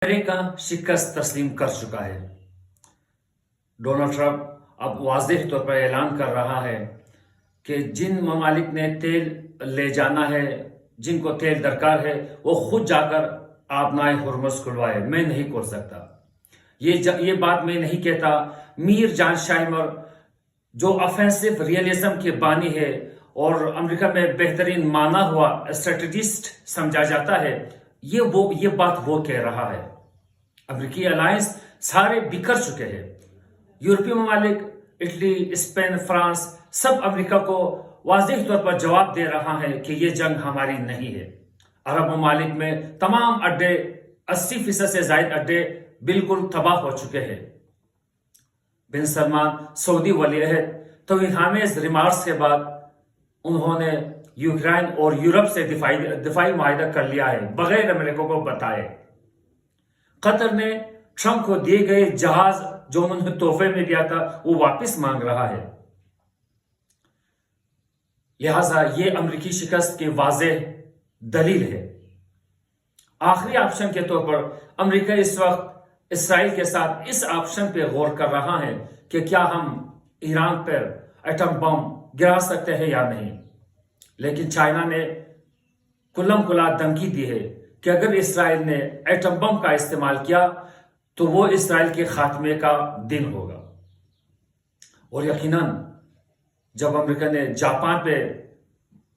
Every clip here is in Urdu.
امریکہ شکست تسلیم کر چکا ہے۔ ڈونلڈ ٹرمپ اب واضح طور پر اعلان کر رہا ہے کہ جن ممالک نے تیل لے جانا ہے، جن کو تیل درکار ہے، وہ خود جا کر آبنائے ہرمز کھلوائے، میں نہیں کھول سکتا۔ یہ بات میں نہیں کہتا۔ میر جان شائمر جو آفینسو ریئلزم کے بانی ہے اور امریکہ میں بہترین مانا ہوا اسٹریٹجسٹ سمجھا جاتا ہے، یہ بات وہ کہہ رہا ہے۔ امریکی الائنس سارے بکھر چکے ہیں۔ یورپی ممالک، اٹلی، اسپین، فرانس، سب امریکہ کو واضح طور پر جواب دے رہا ہے کہ یہ جنگ ہماری نہیں ہے۔ عرب ممالک میں تمام اڈے، 80% سے زائد اڈے بالکل تباہ ہو چکے ہیں۔ بن سلمان سعودی ولی عہد توہین آمیز ریمارکس کے بعد انہوں نے یوکرائن اور یورپ سے دفاعی معاہدہ کر لیا ہے بغیر امریکہ کو بتائے۔ قطر نے ٹرمپ کو دیے گئے جہاز جو انہوں نے تحفے میں دیا تھا وہ واپس مانگ رہا ہے۔ لہٰذا یہ امریکی شکست کی واضح دلیل ہے۔ آخری آپشن کے طور پر امریکہ اس وقت اسرائیل کے ساتھ اس آپشن پہ غور کر رہا ہے کہ کیا ہم ایران پر ایٹم بم گرا سکتے ہیں یا نہیں۔ لیکن چائنا نے کلم کلا دھمکی دی ہے کہ اگر اسرائیل نے ایٹم بم کا استعمال کیا تو وہ اسرائیل کے خاتمے کا دن ہوگا۔ اور یقیناً جب امریکہ نے جاپان پہ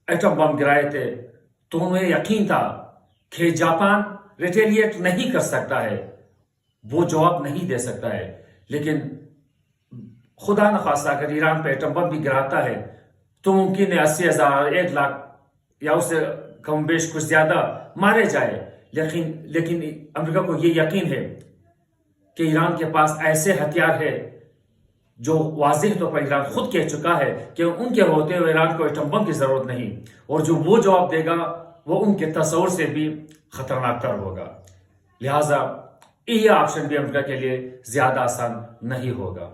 ایٹم بم گرائے تھے تو انہیں یقین تھا کہ جاپان ریٹیلیٹ نہیں کر سکتا ہے، وہ جواب نہیں دے سکتا ہے۔ لیکن خدا نخواستہ اگر ایران پہ ایٹم بم بھی گراتا ہے تو ممکن ہے 80,000، 1,00,000 یا اس سے کم بیش کچھ زیادہ مارے جائے۔ لیکن امریکہ کو یہ یقین ہے کہ ایران کے پاس ایسے ہتھیار ہے جو واضح طور پر ایران خود کہہ چکا ہے کہ ان کے ہوتے ہوئے ایران کو ایٹم بم کی ضرورت نہیں، اور جو وہ جواب دے گا وہ ان کے تصور سے بھی خطرناک تر ہوگا۔ لہٰذا یہ آپشن بھی امریکہ کے لیے زیادہ آسان نہیں ہوگا۔